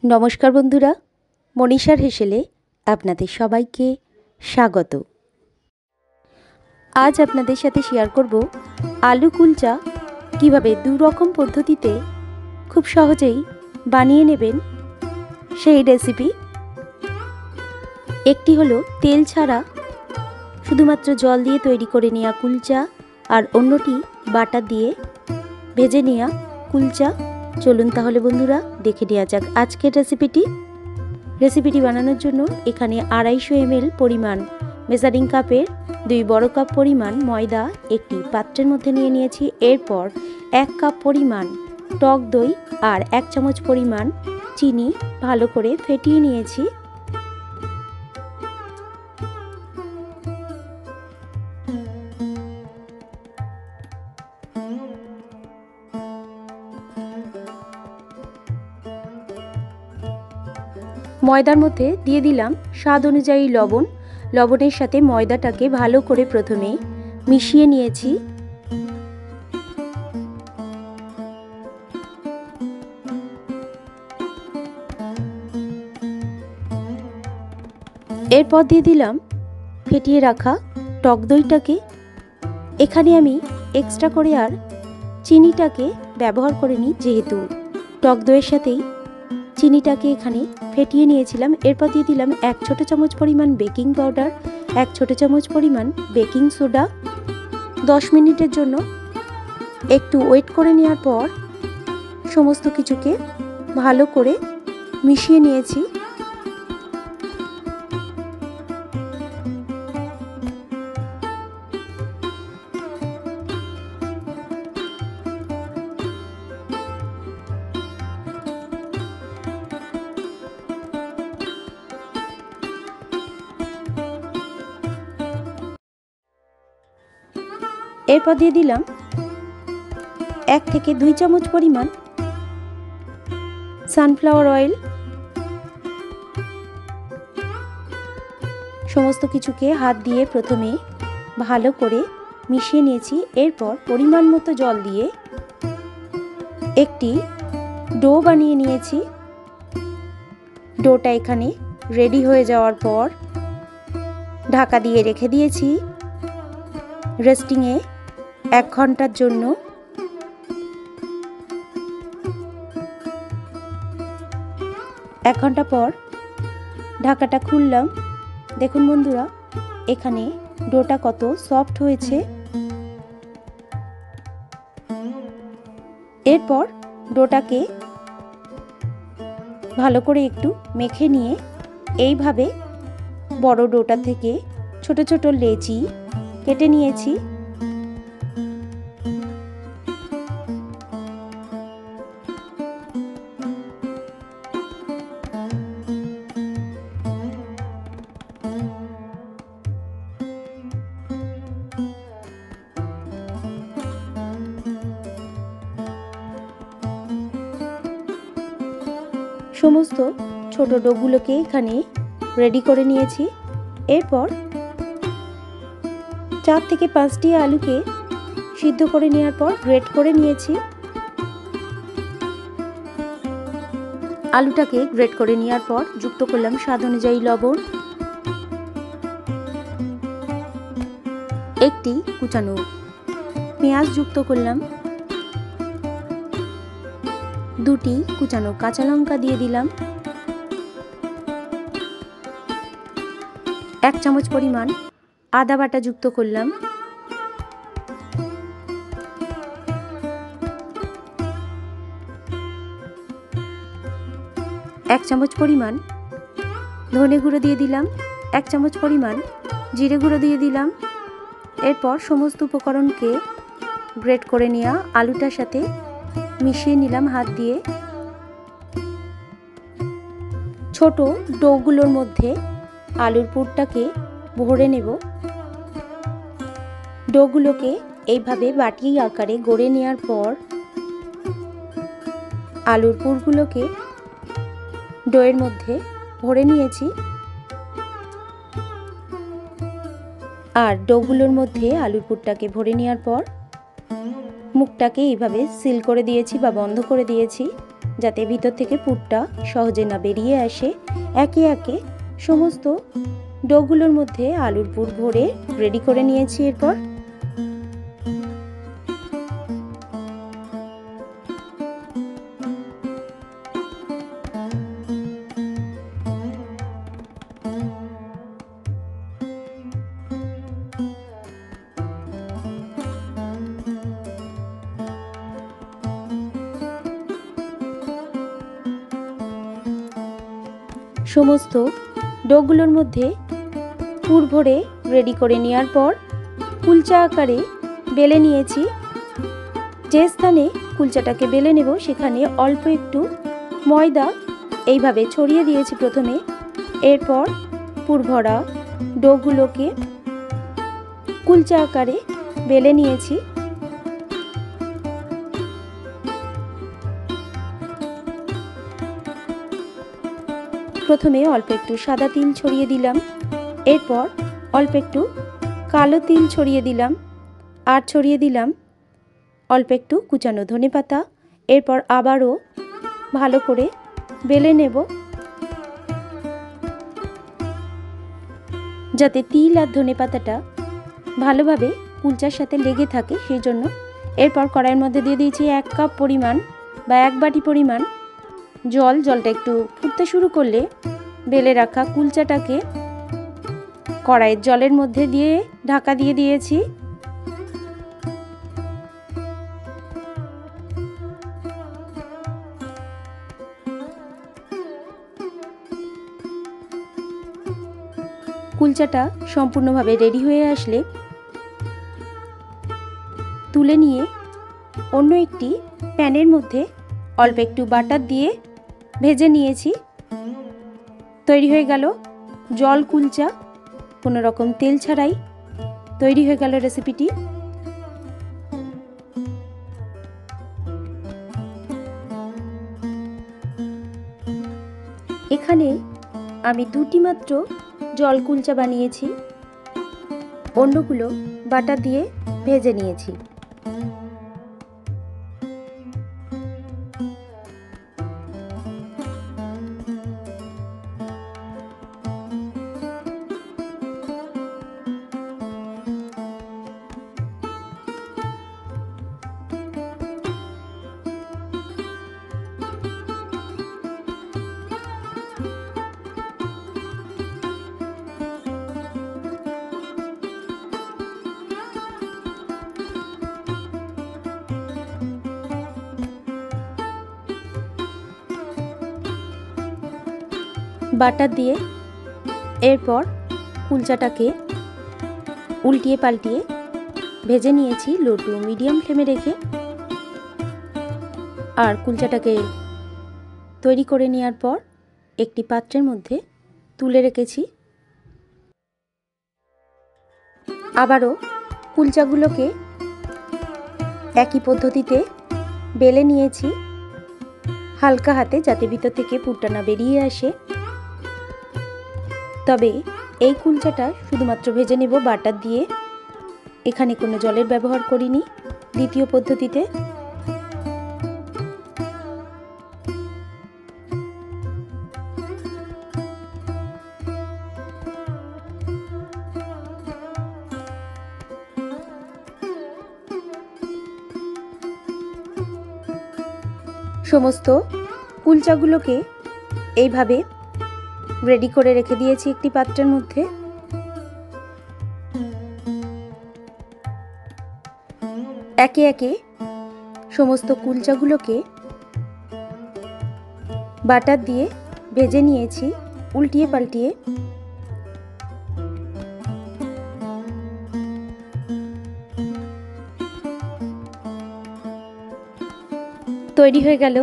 नमस्कार बंधुरा मनीषार हेसेले आपनादेर सबाइके स्वागत। आज आपनादेर साथे शेयर करब आलू कुलचा किभाबे दु रकम पद्धतिते खूब सहजेई बानिये नेबेन सेई रेसिपि। एकटी हलो तेल छाड़ा शुधुमात्र जल दिए तैरी करे नेওয়া कुलचा और अन्यटी बाटार दिए भेजे नेওয়া कुलचा। चलुन ताहले बंधुरा देखे नेওয়া যাক आजकेर रेसिपिटी बानानोर जोन्नो एखाने 250 ml परिमाण मेजारिंग कापेर 2 बड़ कप परिमाण मयदा एकटी पात्रेर मধ্যে নিয়ে নিয়েছি। एरपर 1 कप परिमाण टक दई और 1 चामच परिमाण चीनी भालो करे फेटिয়ে নিয়েছি। मयदार मধ্যে দিয়ে দিলাম স্বাদ অনুযায়ী লবণ। লবণের সাথে ময়দাটাকে ভালো করে প্রথমে মিশিয়ে নিয়েছি। এরপর দিয়ে দিলাম ফেটিয়ে রাখা টক দইটাকে। এখানে আমি এক্সট্রা করে আর চিনিটাকে ব্যবহার করিনি, যেহেতু টক দইয়ের সাথেই চিনিটাকে এখানে फेटिए নিয়েছিলাম। এরপর দিয়ে দিলাম 1 ছোট চামচ পরিমাণ বেকিং পাউডার, 1 ছোট চামচ পরিমাণ বেকিং সোডা। 10 মিনিটের জন্য একটু ওয়েট করে নেওয়ার পর সমস্ত কিছুকে ভালো করে মিশিয়ে নিয়েছি। एरपर दिए दिलाम 1 থেকে 2 চামচ परिमाण सानफ्लावर ऑयल। समस्त किछुके हाथ दिए प्रथमे भालो करे मिशिए निয়েছি। एरपर परिमाण मतो जल दिए एकटी डो बानिয়ে নিয়েছি। डोटा एखाने रेडी হয়ে যাওয়ার পর ঢাকা দিয়ে রেখে দিয়েছি रेस्टिंगे 1 घंटार जोन्नो। एक घंटा पर ढाकाटा खुललाम। देखुन बंधुरा एखाने डोटा कत सफ्ट होयेछे। एरपर डोटाके भालो करे एकटू मेखे निये एइभाबे बड़ डोटा थेके छोटो छोटो लेचि केटे निয়েছি। সমস্ত ছোট ডোগুলোকে এখানে রেডি করে নিয়েছি। এরপর 4 থেকে 5টি আলুকে সিদ্ধ করে নেওয়ার পর গ্রেট করে নিয়েছি। আলুটাকে গ্রেট করে নেওয়ার পর যুক্ত করলাম স্বাদ অনুযায়ী লবণ, একটি কুচানো পেঁয়াজ যুক্ত করলাম, 2টি কুচানো কাঁচা লঙ্কা দিয়ে দিলাম, 1 চামচ পরিমাণ आदा बाटा जुक्त करलाम, 1 चामच परिमाण धने गुঁড়ো दिए दिलाम, 1 चामच परिमाण जिरे गुঁড়ো दिए दिलाम। एरपर समस्त उपकरणके ग्रेट करे नेওয়া आलूटार साथे मिशिए निलाम हाथ दिए। छोटो डोগুলোর মধ্যে आलूर पुरटाके भरे नेब। डोগুলোকে এইভাবে বাটি আকারে গড়ে নেওয়ার পর আলুর পুরগুলোকে ডোয়ের মধ্যে ভরে নিয়েছি আর ডোগুলোর মধ্যে আলুর পুরটাকে ভরে নেওয়ার পর মুখটাকে এইভাবে সিল করে দিয়েছি বা বন্ধ করে দিয়েছি। যাতে ভিতর থেকে পুরটা সহজে না বেরিয়ে আসে। একে একে সমস্ত ডোগুলোর মধ্যে আলুর পুর ভরে রেডি করে নিয়েছি। এরপর সমস্ত ডোগুলোর মধ্যে পুর ভরে রেডি করে নেওয়ার পর কুলচা আকারে বেলে নিয়েছি। যে স্থানে কুলচাটাকে বেলে নেব সেখানে অল্প একটু ময়দা এইভাবে ছড়িয়ে দিয়েছি প্রথমে। এরপর পুর ভরা ডোগুলোকে কুলচা আকারে বেলে নিয়েছি। প্রথমে অল্প একটু সাদা তিল ছড়িয়ে দিলাম, এরপর অল্প একটু কালো তিল ছড়িয়ে দিলাম, আর ছড়িয়ে দিলাম অল্প একটু কুচানো ধনেপাতা। এরপর আবারও ভালো করে বেলে নেব যাতে তিল আর ধনেপাতাটা ভালোভাবে কুলচার সাথে লেগে থাকে সেই জন্য। এরপর কড়াইয়ের মধ্যে দিয়ে দিয়েছি 1 কাপ পরিমাণ বা 1 বাটি পরিমাণ জল। জলটা একটু ফুটতে শুরু করলে বেলে রাখা কুলচাটাকে কড়াইয়ের জলের মধ্যে দিয়ে ঢাকা দিয়ে দিয়েছি। কুলচাটা সম্পূর্ণভাবে রেডি হয়ে আসলে তুলে নিয়ে অন্য একটি প্যানের মধ্যে অল্প একটু বাটার দিয়ে ভেজে নিয়েছি। তৈরি হয়ে গেল জল কুলচা, কোনো রকম তেল ছাড়াই তৈরি হয়ে গেল রেসিপিটি। এখানে আমি 2টি মাত্র জল কুলচা বানিয়েছি, অন্যগুলো বাটার দিয়ে ভেজে নিয়েছি। বাটার দিয়ে এরপর কুলচাটাকে উল্টিয়ে পাল্টিয়ে ভেজে নিয়েছি লো টু মিডিয়াম ফ্লেমে রেখে। আর কুলচাটাকে তৈরি করে নেওয়ার পর একটি পাত্রের মধ্যে তুলে রেখেছি। আবারও কুলচাগুলোকে একই পদ্ধতিতে বেলে নিয়েছি হালকা হাতে, যাতে ভিতর থেকে পুরটা না বেরিয়ে আসে। তবে এই কুলচাটা শুধুমাত্র ভেজে নেব বাটার দিয়ে, এখানে কোনো জলের ব্যবহার করিনি। দ্বিতীয় পদ্ধতিতে সমস্ত কুলচাগুলোকে এইভাবে রেডি করে রেখে দিয়েছি একটি পাত্রের মধ্যে। একে একে সমস্ত কুলচাগুলোকে বাটার দিয়ে ভেজে নিয়েছি উল্টিয়ে পাল্টিয়ে। তৈরি হয়ে গেল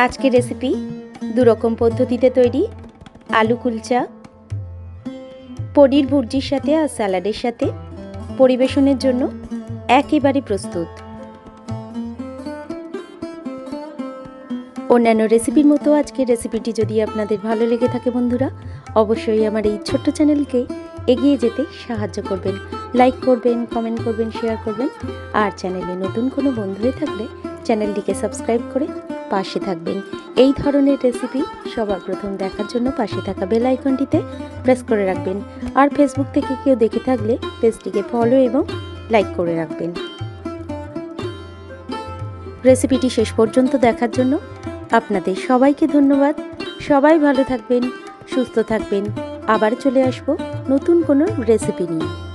আজকের রেসিপি, দুরকম পদ্ধতিতে তৈরি আলু কুলচা। পনির ভুর্জির সাথে আর স্যালাডের সাথে পরিবেশনের জন্য একেবারে প্রস্তুত। অন্যান্য রেসিপির মতো আজকের রেসিপিটি যদি আপনাদের ভালো লেগে থাকে বন্ধুরা, অবশ্যই আমার এই ছোট্ট চ্যানেলকে এগিয়ে যেতে সাহায্য করবেন, লাইক করবেন, কমেন্ট করবেন, শেয়ার করবেন। আর চ্যানেলে নতুন কোনো বন্ধু হয়ে থাকলে চ্যানেলটিকে সাবস্ক্রাইব করে পাশে থাকবেন। এই ধরনের রেসিপি সবার প্রথম দেখার জন্য পাশে থাকা বেল আইকনটিতে প্রেস করে রাখবেন। আর ফেসবুক থেকে কেউ দেখে থাকলে পেজটিকে ফলো এবং লাইক করে রাখবেন। রেসিপিটি শেষ পর্যন্ত দেখার জন্য আপনাদের সবাইকে ধন্যবাদ। সবাই ভালো থাকবেন, সুস্থ থাকবেন। আবার চলে আসবো নতুন কোনো রেসিপি নিয়ে।